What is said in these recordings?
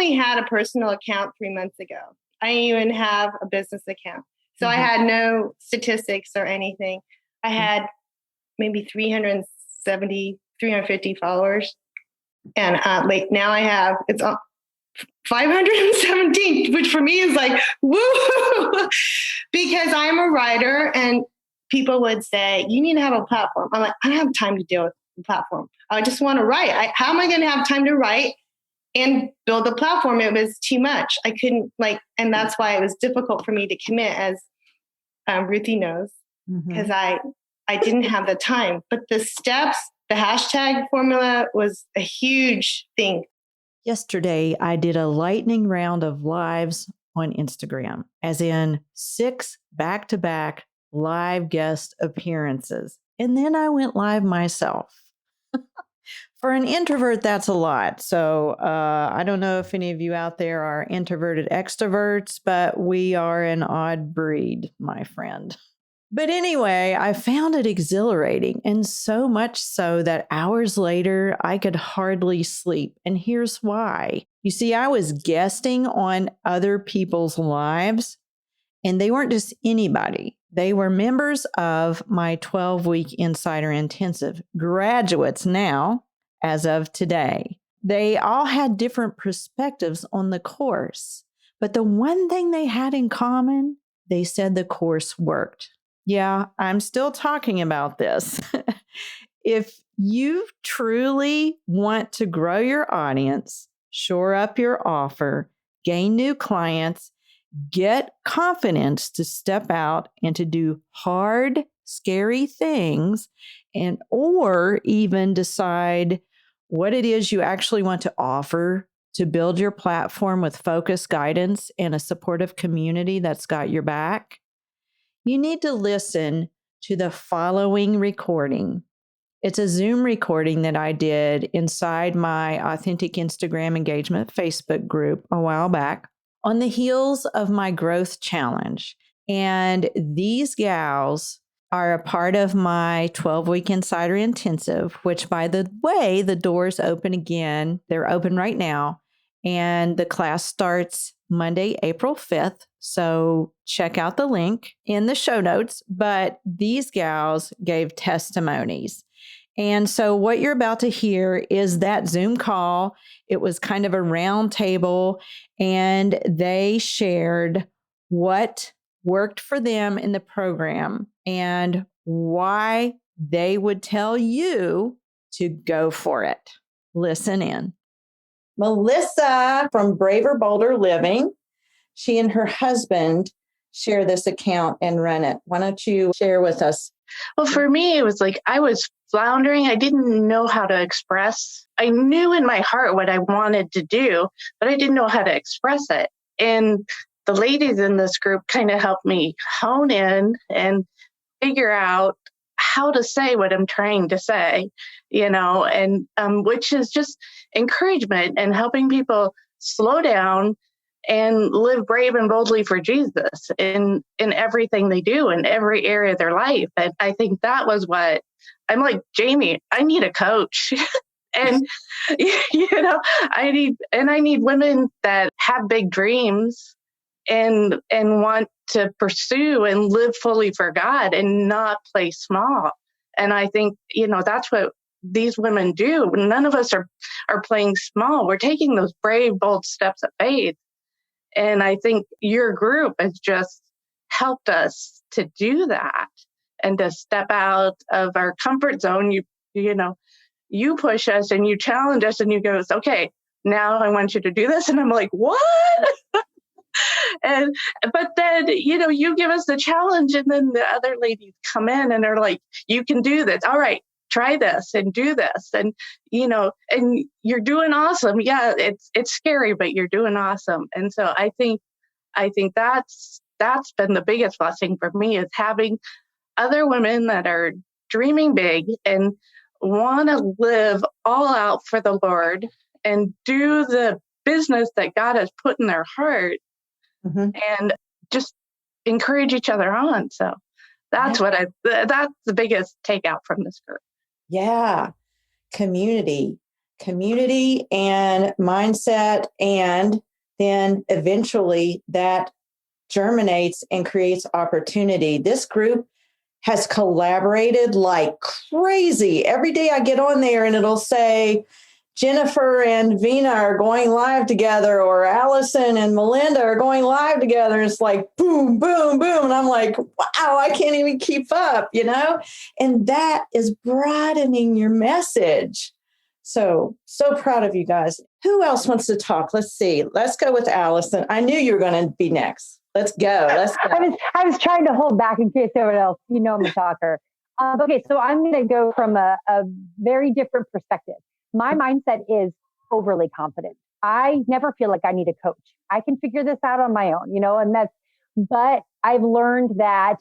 only had a personal account 3 months ago. I didn't even have a business account. So I had no statistics or anything. I had maybe 370, 350 followers. And like now I have, it's 517, which for me is like, woo, because I'm a writer and people would say, you need to have a platform. I'm like, I don't have time to deal with the platform. I just want to write. How am I going to have time to write and build a platform? It was too much. I couldn't and that's why it was difficult for me to commit, as Ruthie knows, because I didn't have the time. But the steps, the hashtag formula was a huge thing. Yesterday, I did a lightning round of lives on Instagram, as in 6 back-to-back live guest appearances. And then I went live myself. For an introvert, that's a lot. So I don't know if any of you out there are introverted extroverts, but we are an odd breed, my friend. But anyway, I found it exhilarating, and so much so that hours later, I could hardly sleep. And here's why. You see, I was guesting on other people's lives, and they weren't just anybody. They were members of my 12-week Insider Intensive, graduates now, as of today. They all had different perspectives on the course, but the one thing they had in common, they said the course worked. Yeah, I'm still talking about this. If you truly want to grow your audience, shore up your offer, gain new clients, get confidence to step out and to do hard, scary things, or even decide what it is you actually want to offer to build your platform with focused guidance and a supportive community that's got your back, you need to listen to the following recording. It's a Zoom recording that I did inside my Authentic Instagram Engagement Facebook group a while back on the heels of my growth challenge. And these gals are a part of my 12-week Insider Intensive, which, by the way, the doors open again. They're open right now. And the class starts Monday, April 5th. So check out the link in the show notes. But these gals gave testimonies. And so what you're about to hear is that Zoom call. It was kind of a round table, and they shared what worked for them in the program and why they would tell you to go for it. Listen in. Melissa from Braver Bolder Living, she and her husband share this account and run it. Why don't you share with us? Well, for me, it was like I was floundering. I didn't know how to express. I knew in my heart what I wanted to do, but I didn't know how to express it. And the ladies in this group kind of helped me hone in and figure out how to say what I'm trying to say, and which is just encouragement and helping people slow down and live brave and boldly for Jesus in everything they do in every area of their life. And I think that was what I'm like, Jamie, I need a coach. And, I need women that have big dreams and want to pursue and live fully for God and not play small. And I think, that's what these women do. None of us are playing small. We're taking those brave, bold steps of faith. And I think your group has just helped us to do that and to step out of our comfort zone. You push us and you challenge us and you go, okay, now I want you to do this. And I'm like, what? But then, you give us the challenge, and then the other ladies come in and they're like, you can do this. All right, try this and do this. And, and you're doing awesome. Yeah, it's scary, but you're doing awesome. And so I think that's been the biggest blessing for me, is having other women that are dreaming big and want to live all out for the Lord and do the business that God has put in their heart. And just encourage each other on. So that's that's the biggest takeout from this group. Yeah. Community community and mindset, and then eventually that germinates and creates opportunity. This group has collaborated like crazy. Every day I get on there and it'll say, Jennifer and Vina are going live together, or Allison and Melinda are going live together. It's like boom, boom, boom. And I'm like, wow, I can't even keep up, And that is broadening your message. So proud of you guys. Who else wants to talk? Let's see. Let's go with Allison. I knew you were going to be next. Let's go. I was trying to hold back in case anyone else, I'm a talker. Okay, so I'm going to go from a very different perspective. My mindset is overly confident. I never feel like I need a coach. I can figure this out on my own, but I've learned that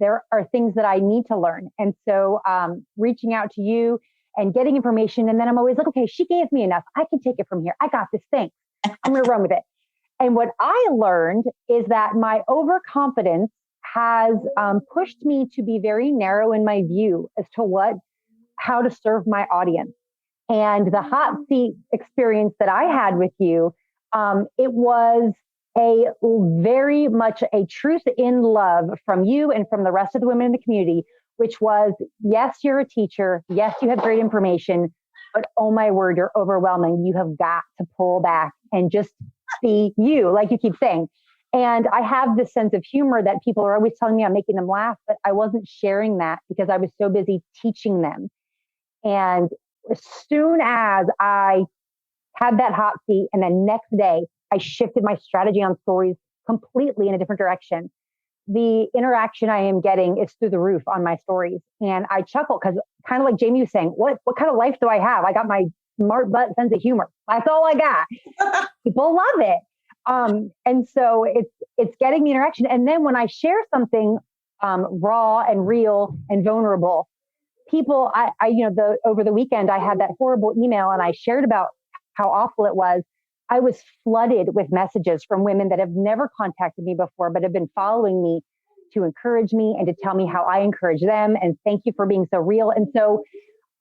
there are things that I need to learn. And so reaching out to you and getting information. And then I'm always like, okay, she gave me enough. I can take it from here. I got this thing. I'm going to run with it. And what I learned is that my overconfidence has pushed me to be very narrow in my view as to how to serve my audience. And the hot seat experience that I had with you, it was a very much a truth in love from you and from the rest of the women in the community, which was, yes, you're a teacher. Yes, you have great information, but oh my word, you're overwhelming. You have got to pull back and just be you, like you keep saying. And I have this sense of humor that people are always telling me I'm making them laugh, but I wasn't sharing that because I was so busy teaching them. And as soon as I had that hot seat, and then next day, I shifted my strategy on stories completely in a different direction. The interaction I am getting is through the roof on my stories. And I chuckle because kind of like Jamie was saying, what kind of life do I have? I got my smart butt sense of humor. That's all I got. People love it. And so it's getting the interaction. And then when I share something raw and real and vulnerable, people, over the weekend, I had that horrible email and I shared about how awful it was. I was flooded with messages from women that have never contacted me before, but have been following me to encourage me and to tell me how I encourage them. And thank you for being so real. And so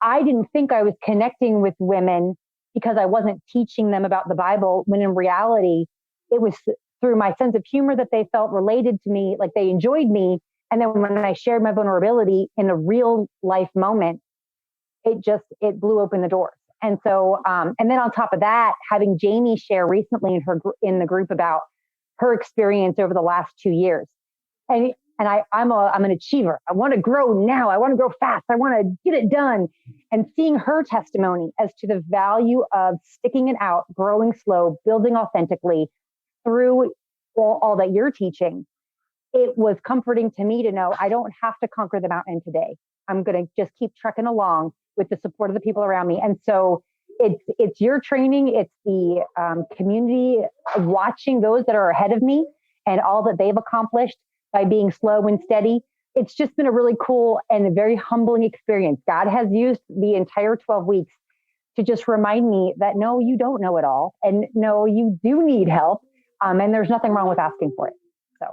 I didn't think I was connecting with women because I wasn't teaching them about the Bible, when in reality, it was through my sense of humor that they felt related to me, like they enjoyed me. And then when I shared my vulnerability in a real life moment, it blew open the doors. And so, and then on top of that, having Jamie share recently in the group about her experience over the last 2 years. And I'm an achiever. I want to grow now. I want to grow fast. I want to get it done. And seeing her testimony as to the value of sticking it out, growing slow, building authentically through all that you're teaching, it was comforting to me to know I don't have to conquer the mountain today. I'm going to just keep trekking along with the support of the people around me. And so it's your training. It's the community watching those that are ahead of me and all that they've accomplished by being slow and steady. It's just been a really cool and a very humbling experience. God has used the entire 12 weeks to just remind me that no, you don't know it all. And no, you do need help. And there's nothing wrong with asking for it. So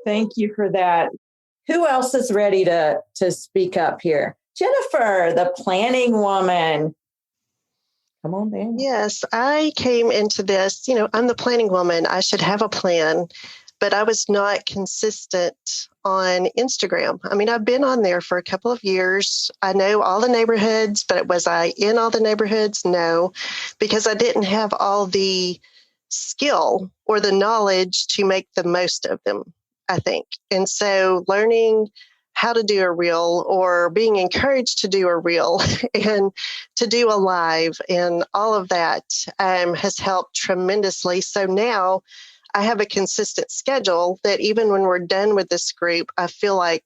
thank you for that. Who else is ready to speak up here? Jennifer, the planning woman. Come on, Dan. Yes, I came into this, I'm the planning woman. I should have a plan, but I was not consistent on Instagram. I mean, I've been on there for a couple of years. I know all the neighborhoods, but was I in all the neighborhoods? No, because I didn't have all the skill or the knowledge to make the most of them, I think. And so learning how to do a reel or being encouraged to do a reel and to do a live and all of that has helped tremendously. So now I have a consistent schedule that even when we're done with this group, I feel like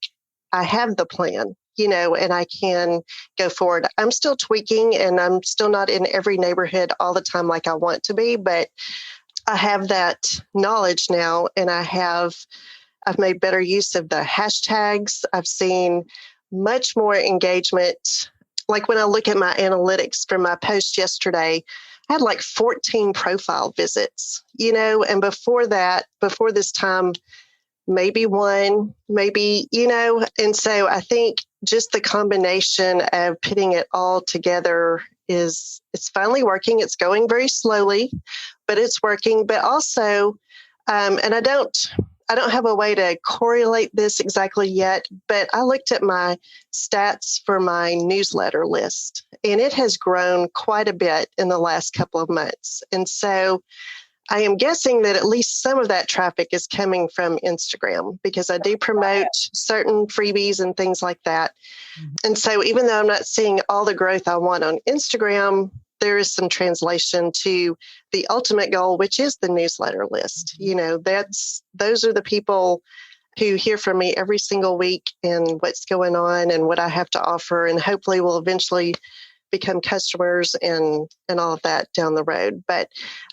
I have the plan, and I can go forward. I'm still tweaking and I'm still not in every neighborhood all the time like I want to be, but I have that knowledge now and I've made better use of the hashtags. I've seen much more engagement. Like when I look at my analytics from my post yesterday, I had like 14 profile visits, and before this time, maybe one, maybe, and so I think just the combination of putting it all together it's finally working. It's going very slowly, but it's working. But also, and I don't have a way to correlate this exactly yet, but I looked at my stats for my newsletter list, and it has grown quite a bit in the last couple of months. And so I am guessing that at least some of that traffic is coming from Instagram, because I do promote certain freebies and things like that. And so even though I'm not seeing all the growth I want on Instagram, there is some translation to the ultimate goal, which is the newsletter list. You know, those are the people who hear from me every single week and what's going on and what I have to offer, and hopefully will eventually become customers and all of that down the road. But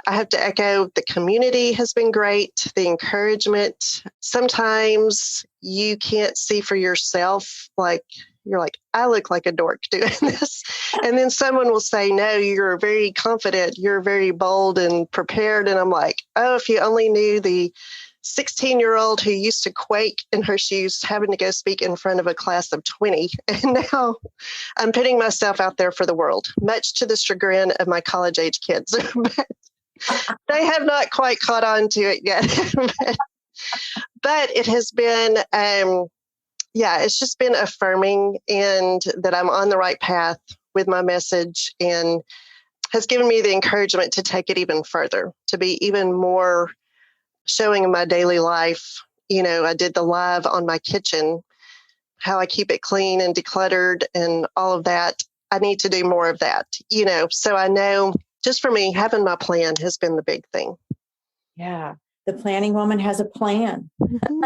I have to echo, the community has been great. The encouragement, sometimes you can't see for yourself, like you're like, I look like a dork doing this. And then someone will say, no, you're very confident, you're very bold and prepared. And I'm like, oh, if you only knew the 16-year-old who used to quake in her shoes having to go speak in front of a class of 20. And now I'm putting myself out there for the world, much to the chagrin of my college-age kids. But they have not quite caught on to it yet. But it has been, it's just been affirming, and that I'm on the right path with my message, and has given me the encouragement to take it even further, to be even more showing in my daily life. You know, I did the live on my kitchen, how I keep it clean and decluttered and all of that. I need to do more of that, you know. So I know, just for me, having my plan has been the big thing. Yeah. The planning woman has a plan. Mm-hmm.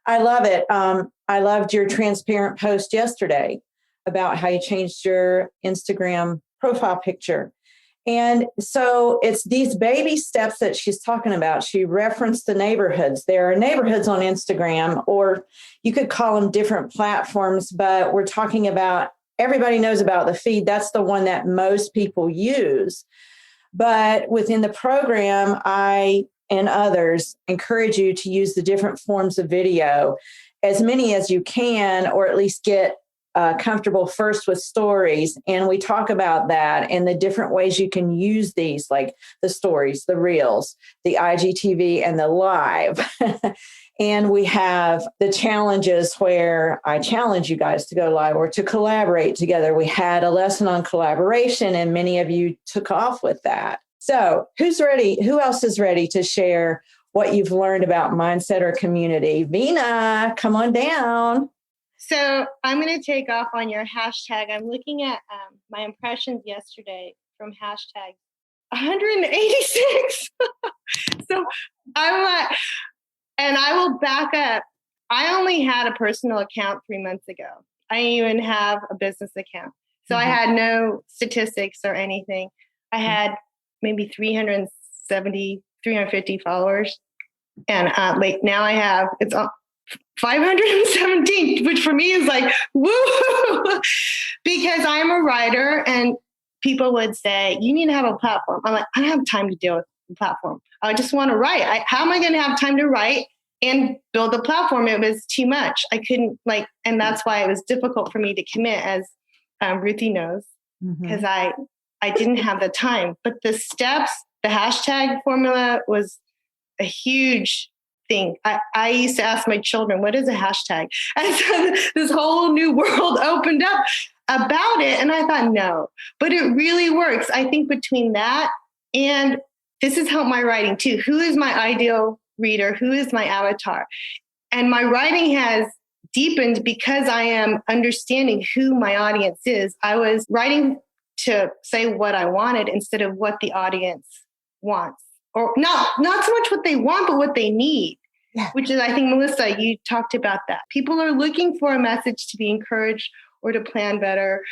I love it. I loved your transparent post yesterday about how you changed your Instagram profile picture. And so it's these baby steps that she's talking about. She referenced the neighborhoods. There are neighborhoods on Instagram, or you could call them different platforms, but we're talking about, everybody knows about the feed. That's the one that most people use. But within the program, I and others encourage you to use the different forms of video, as many as you can, or at least get comfortable first with stories. And we talk about that and the different ways you can use these, like the stories, the reels, the IGTV, and the live. And we have the challenges where I challenge you guys to go live or to collaborate together. We had a lesson on collaboration, and many of you took off with that. So who's ready? Who else is ready to share what you've learned about mindset or community? Vina, come on down. So I'm going to take off on your hashtag. I'm looking at my impressions yesterday from hashtag 186. So I'm like, and I will back up. I only had a personal account 3 months ago. I didn't even have a business account. So I had no statistics or anything. I had maybe 370, 350 followers. And now I have, it's 517, which for me is like, woo, because I'm a writer, and people would say, you need to have a platform. I'm like, I don't have time to deal with the platform. I just want to write. How am I going to have time to write and build a platform? It was too much. I couldn't and that's why it was difficult for me to commit, as Ruthie knows, because I didn't have the time. But the steps, the hashtag formula was a huge thing. I used to ask my children, what is a hashtag? And so this whole new world opened up about it. And I thought, no, but it really works. I think between that and this has helped my writing too. Who is my ideal reader? Who is my avatar? And my writing has deepened because I am understanding who my audience is. I was writing to say what I wanted instead of what the audience wants. Or not so much what they want, but what they need, which is, I think, Melissa, you talked about that. People are looking for a message to be encouraged or to plan better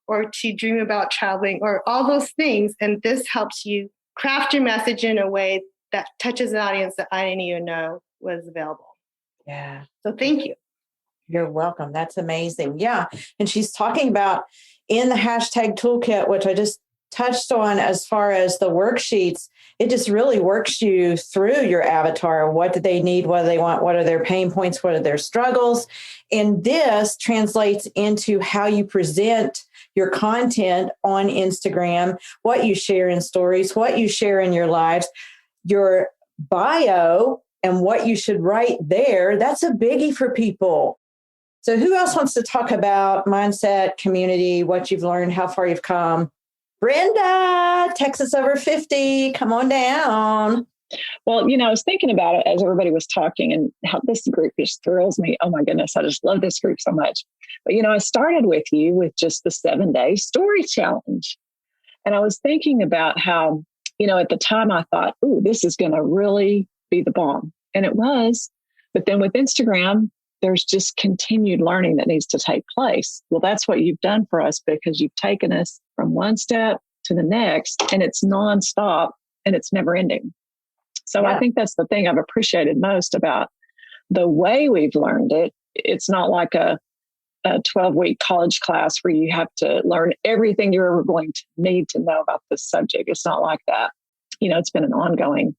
or to dream about traveling or all those things. And this helps you craft your message in a way that touches an audience that I didn't even know was available. Yeah. So thank you. You're welcome. That's amazing. Yeah. And she's talking about in the hashtag toolkit, which I just touched on as far as the worksheets, it just really works you through your avatar. What do they need? What do they want? What are their pain points? What are their struggles? And this translates into how you present your content on Instagram, what you share in stories, what you share in your lives, your bio, and what you should write there. That's a biggie for people. So who else wants to talk about mindset, community, what you've learned, how far you've come? Brenda, Texas over 50, come on down. Well, I was thinking about it as everybody was talking and how this group just thrills me. Oh my goodness, I just love this group so much. But, I started with you with just the 7-day story challenge. And I was thinking about how, at the time I thought, ooh, this is going to really be the bomb. And it was. But then with Instagram, there's just continued learning that needs to take place. Well, that's what you've done for us, because you've taken us from one step to the next, and it's nonstop and it's never ending. So I think that's the thing I've appreciated most about the way we've learned it. It's not like a 12-week college class where you have to learn everything you're ever going to need to know about this subject. It's not like that. It's been an ongoing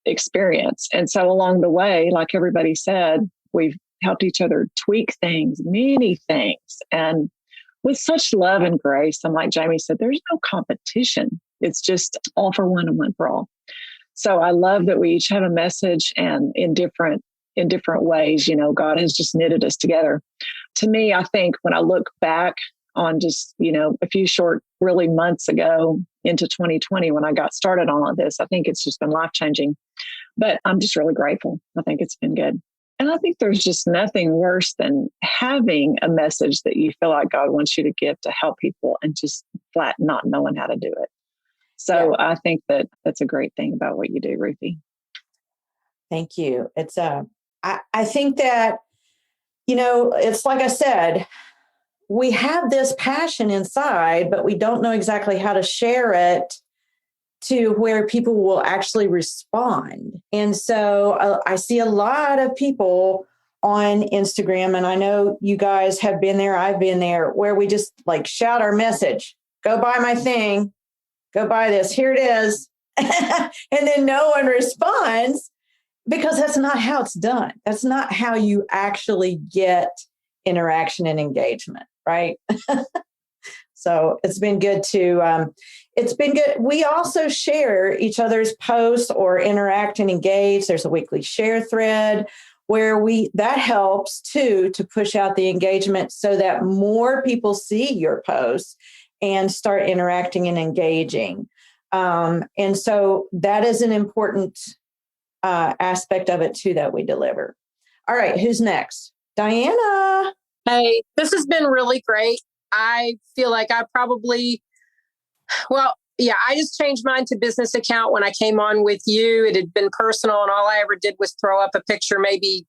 experience. And so along the way, like everybody said, we've helped each other tweak things, many things. And with such love and grace, and like Jamie said, there's no competition. It's just all for one and one for all. So I love that we each have a message, and in different ways, God has just knitted us together. To me, I think when I look back on just, a few short, really months ago into 2020, when I got started on all this, I think it's just been life-changing. But I'm just really grateful. I think it's been good. And I think there's just nothing worse than having a message that you feel like God wants you to give to help people and just flat not knowing how to do it. So I think that's a great thing about what you do, Ruthie. Thank you. It's I think that, it's like I said, we have this passion inside, but we don't know exactly how to share it to where people will actually respond. And so I see a lot of people on Instagram, and I know you guys have been there, I've been there, where we just like shout our message, go buy my thing, go buy this, here it is. And then no one responds, because that's not how it's done. That's not how you actually get interaction and engagement, right? So it's been good We also share each other's posts or interact and engage. There's a weekly share thread where that helps too, to push out the engagement so that more people see your posts and start interacting and engaging. And so that is an important aspect of it too, that we deliver. All right, who's next? Diana. Hey, this has been really great. I feel like I just changed mine to business account when I came on with you. It had been personal, and all I ever did was throw up a picture maybe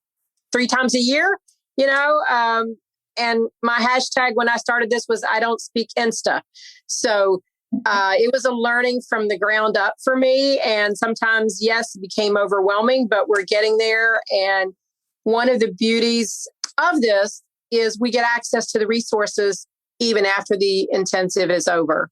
3 times a year, and my hashtag when I started this was I don't speak Insta. So it was a learning from the ground up for me. And sometimes, yes, it became overwhelming, but we're getting there. And one of the beauties of this is we get access to the resources even after the intensive is over,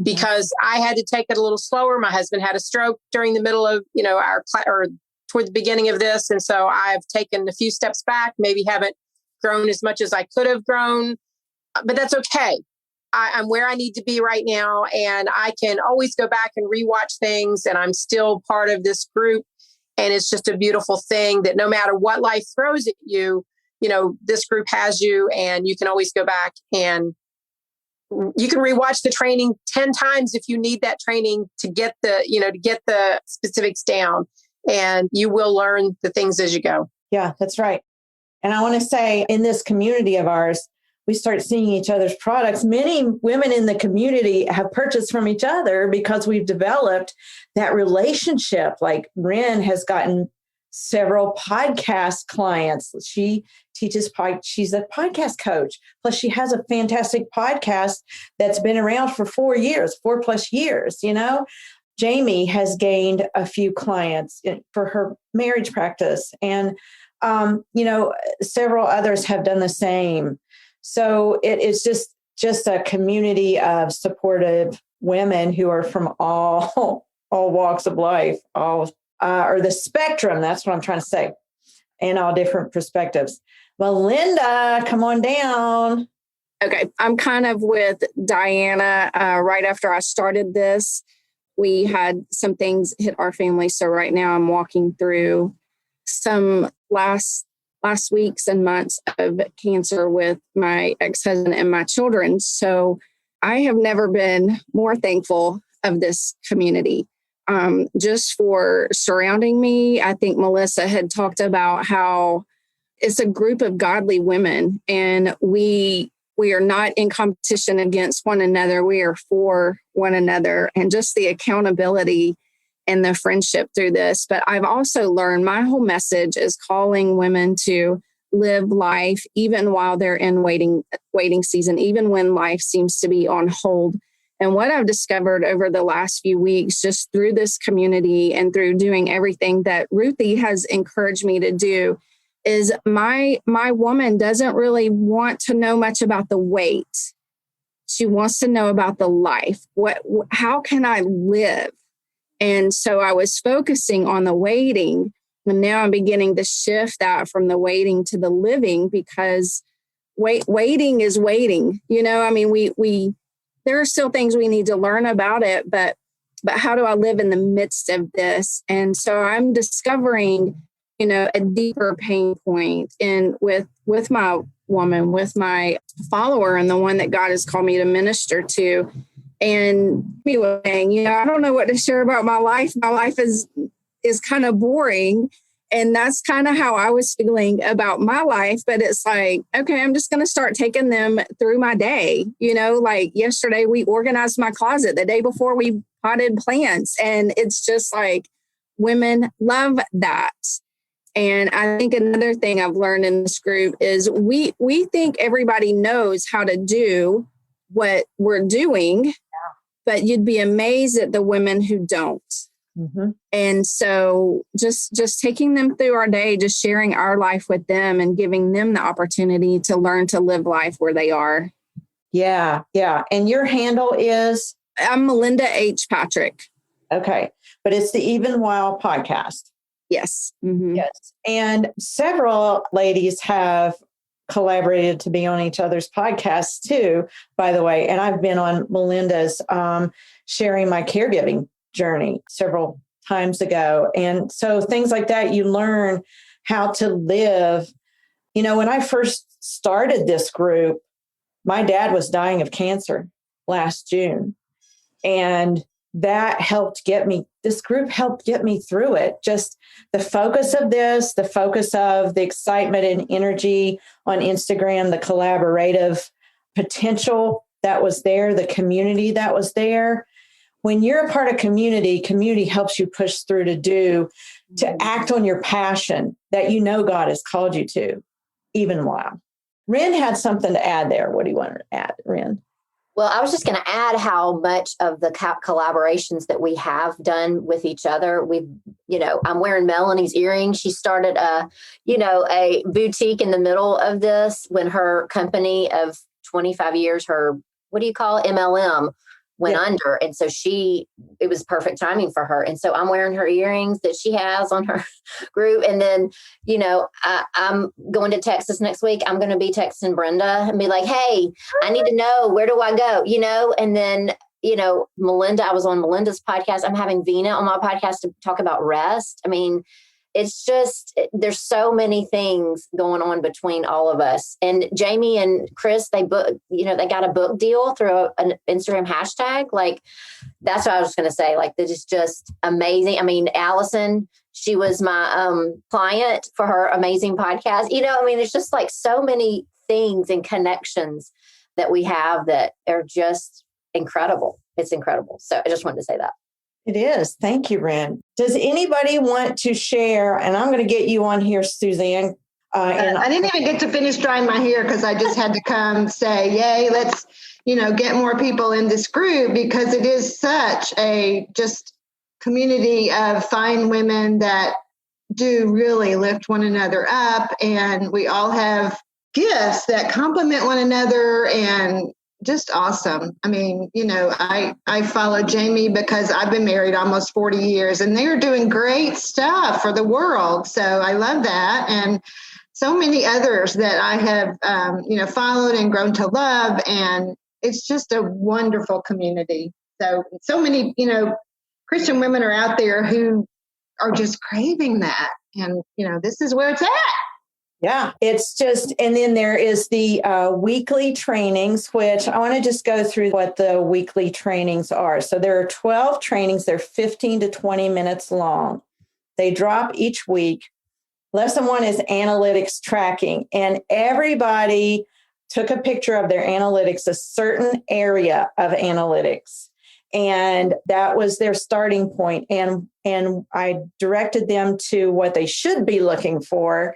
because I had to take it a little slower. My husband had a stroke during the middle of, our or toward the beginning of this. And so I've taken a few steps back, maybe haven't grown as much as I could have grown, but that's okay. I'm where I need to be right now. And I can always go back and rewatch things, and I'm still part of this group. And it's just a beautiful thing that no matter what life throws at you, this group has you, and you can always go back and you can rewatch the training 10 times if you need that training to get the specifics down, and you will learn the things as you go. Yeah, that's right. And I want to say, in this community of ours, we start seeing each other's products. Many women in the community have purchased from each other because we've developed that relationship. Like Ren has gotten several podcast clients. She teaches, she's a podcast coach. Plus she has a fantastic podcast that's been around for 4+ years, Jamie has gained a few clients for her marriage practice, and, several others have done the same. So it is just a community of supportive women who are from all walks of life, or the spectrum. That's what I'm trying to say, and all different perspectives. Melinda, come on down. Okay, I'm kind of with Diana. Right after I started this, we had some things hit our family. So right now I'm walking through some last weeks and months of cancer with my ex-husband and my children. So I have never been more thankful of this community, just for surrounding me. I think Melissa had talked about how it's a group of godly women, and we are not in competition against one another. We are for one another, and just the accountability and the friendship through this. But I've also learned my whole message is calling women to live life even while they're in waiting season, even when life seems to be on hold. And what I've discovered over the last few weeks, just through this community and through doing everything that Ruthie has encouraged me to do, is my woman doesn't really want to know much about the wait. She wants to know about the life. How can I live? And so I was focusing on the waiting, and now I'm beginning to shift that from the waiting to the living, because waiting is waiting. I mean, we there are still things we need to learn about it, but how do I live in the midst of this? And so I'm discovering, a deeper pain point with my woman, with my follower, and the one that God has called me to minister to. And me was saying, I don't know what to share about my life. My life is kind of boring. And that's kind of how I was feeling about my life. But it's like, okay, I'm just going to start taking them through my day. Like yesterday, we organized my closet. The day before, we potted plants. And it's just like, women love that. And I think another thing I've learned in this group is we think everybody knows how to do what we're doing, but you'd be amazed at the women who don't. Mm-hmm. And so just taking them through our day, just sharing our life with them and giving them the opportunity to learn to live life where they are. Yeah. Yeah. And your handle is? I'm Melinda H. Patrick. Okay. But it's the Even While podcast. Yes. Mm-hmm. Yes. And several ladies have collaborated to be on each other's podcasts too, by the way. And I've been on Melinda's sharing my caregiving journey several times ago. And so things like that, you learn how to live. When I first started this group, my dad was dying of cancer last June. And that this group helped get me through it. Just the focus of the focus of the excitement and energy on Instagram, the collaborative potential that was there, the community that was there. When you're a part of community helps you push through to act on your passion that God has called you to, even while. Ren had something to add there. What do you want to add, Ren? Well, I was just going to add how much of the collaborations that we have done with each other. I'm wearing Melanie's earrings. She started a boutique in the middle of this when her company of 25 years, her, what do you call it? MLM went under. And so it was perfect timing for her. And so I'm wearing her earrings that she has on her group. And then, I'm going to Texas next week. I'm going to be texting Brenda and be like, hey, I need to know, where do I go? And then, Melinda, I was on Melinda's podcast. I'm having Vina on my podcast to talk about rest. I mean, it's just, there's so many things going on between all of us. And Jamie and Chris, they got a book deal through an Instagram hashtag. Like, that's what I was going to say. Like, that is just amazing. I mean, Allison, she was my client for her amazing podcast. It's just like so many things and connections that we have that are just incredible. It's incredible. So I just wanted to say that. It is. Thank you, Ren. Does anybody want to share? And I'm going to get you on here, Suzanne. I didn't even get to finish drying my hair because I just had to come say, yay, let's, get more people in this group, because it is such a just community of fine women that do really lift one another up. And we all have gifts that complement one another and just awesome. I mean, I follow Jamie because I've been married almost 40 years and they're doing great stuff for the world. So I love that. And so many others that I have, followed and grown to love. And it's just a wonderful community. So many, Christian women are out there who are just craving that. And, this is where it's at. Yeah, it's just, and then there is the weekly trainings, which I want to just go through what the weekly trainings are. So there are 12 trainings. They're 15 to 20 minutes long. They drop each week. Lesson 1 is analytics tracking, and everybody took a picture of their analytics, a certain area of analytics. And that was their starting point. And I directed them to what they should be looking for,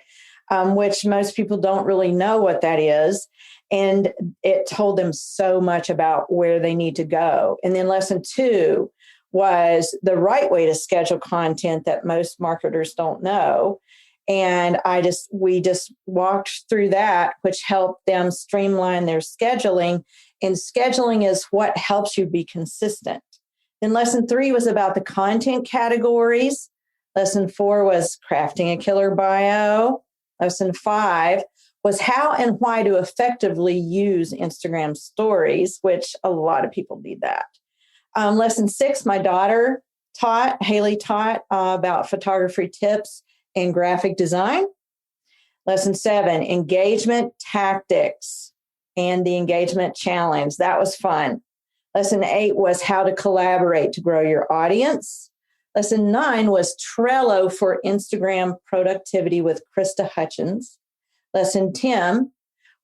which most people don't really know what that is. And it told them so much about where they need to go. And then lesson 2 was the right way to schedule content that most marketers don't know. And we just walked through that, which helped them streamline their scheduling. And scheduling is what helps you be consistent. Then lesson 3 was about the content categories. Lesson 4 was crafting a killer bio. Lesson 5 was how and why to effectively use Instagram stories, which a lot of people need that. Lesson 6, my daughter Haley taught about photography tips and graphic design. Lesson 7, engagement tactics and the engagement challenge. That was fun. Lesson 8 was how to collaborate to grow your audience. Lesson 9 was Trello for Instagram productivity with Krista Hutchins. Lesson 10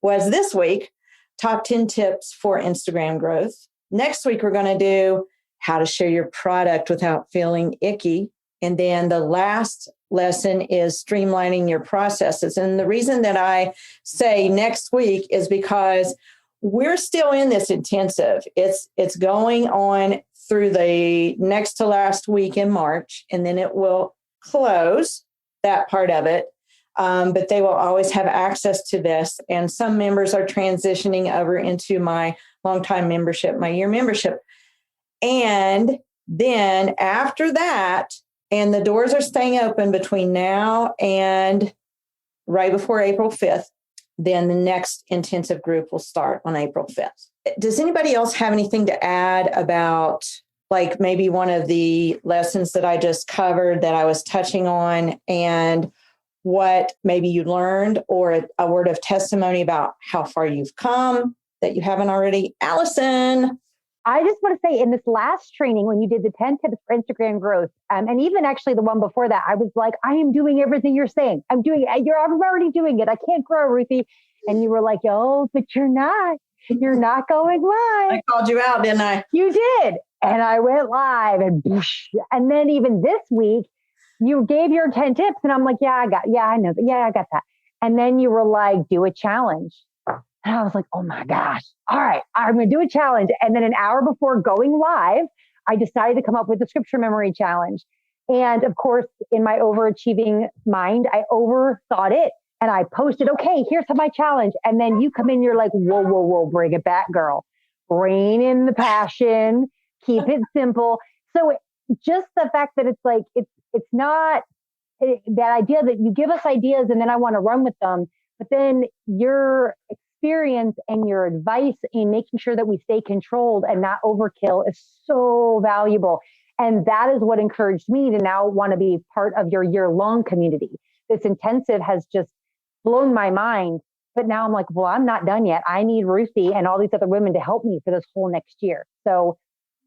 was this week, top 10 tips for Instagram growth. Next week, we're going to do how to share your product without feeling icky. And then the last lesson is streamlining your processes. And the reason that I say next week is because we're still in this intensive. It's going on through the next to last week in March, and then it will close that part of it. But they will always have access to this. And some members are transitioning over into my longtime membership, my year membership. And then after that, and the doors are staying open between now and right before April 5th, then the next intensive group will start on April 5th. Does anybody else have anything to add about like maybe one of the lessons that I just covered that I was touching on and what maybe you learned, or a word of testimony about how far you've come that you haven't already? Allison. I just want to say in this last training, when you did the 10 tips for Instagram growth, and even actually the one before that, I was like, I am doing everything you're saying. I'm already doing it. I can't grow, Ruthie. And you were like, oh, but you're not going live. I called you out, didn't I? You did. And I went live and then even this week, you gave your 10 tips and I'm like, I got that. And then you were like, do a challenge. And I was like, oh my gosh. All right, I'm going to do a challenge. And then an hour before going live, I decided to come up with the scripture memory challenge. And of course, in my overachieving mind, I overthought it. And I posted, okay, here's my challenge. And then you come in, you're like, whoa, bring it back, girl. Rein in the passion, keep it simple. So just the fact that it's like, it's not that idea that you give us ideas and then I want to run with them, but then your experience and your advice in making sure that we stay controlled and not overkill is so valuable. And that is what encouraged me to now want to be part of your year-long community. This intensive has just blown my mind. But now I'm like, well, I'm not done yet. I need Ruthie and all these other women to help me for this whole next year. So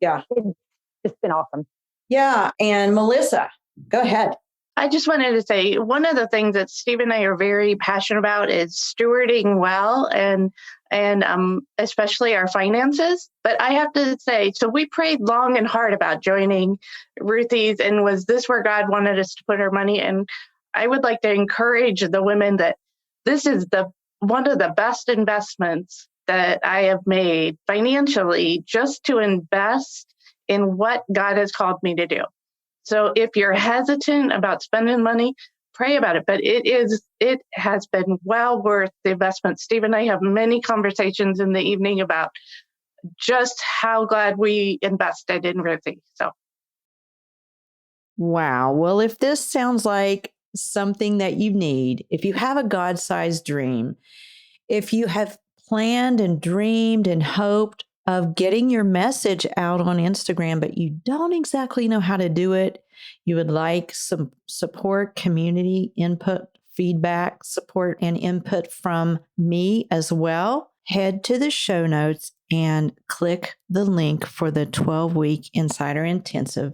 yeah, it's been awesome. Yeah. And Melissa, go ahead. I just wanted to say one of the things that Steve and I are very passionate about is stewarding well and especially our finances. But I have to say, so we prayed long and hard about joining Ruthie's, and was this where God wanted us to put our money? And I would like to encourage the women that this is one of the best investments that I have made financially, just to invest in what God has called me to do. So if you're hesitant about spending money, pray about it. But it has been well worth the investment. Steve and I have many conversations in the evening about just how glad we invested in Ruthie. So, Wow. Well, if this sounds like something that you need, if you have a God sized dream, if you have planned and dreamed and hoped of getting your message out on Instagram, but you don't exactly know how to do it, you would like some support, community input, feedback, support, and input from me as well, head to the show notes and click the link for the 12-week Insider Intensive.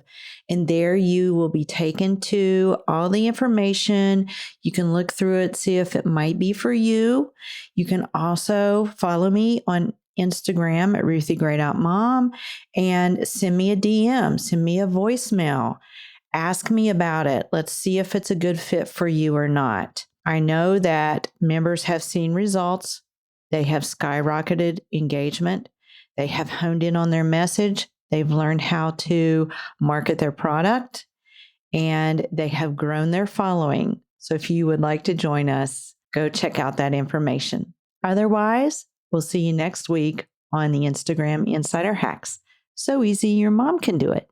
And there you will be taken to all the information. You can look through it, see if it might be for you. You can also follow me on Instagram at RuthieGray.mom and send me a DM, send me a voicemail. Ask me about it. Let's see if it's a good fit for you or not. I know that members have seen results. They have skyrocketed engagement. They have honed in on their message. They've learned how to market their product, and they have grown their following. So if you would like to join us, go check out that information. Otherwise, we'll see you next week on the Instagram Insider Hacks. So easy, your mom can do it.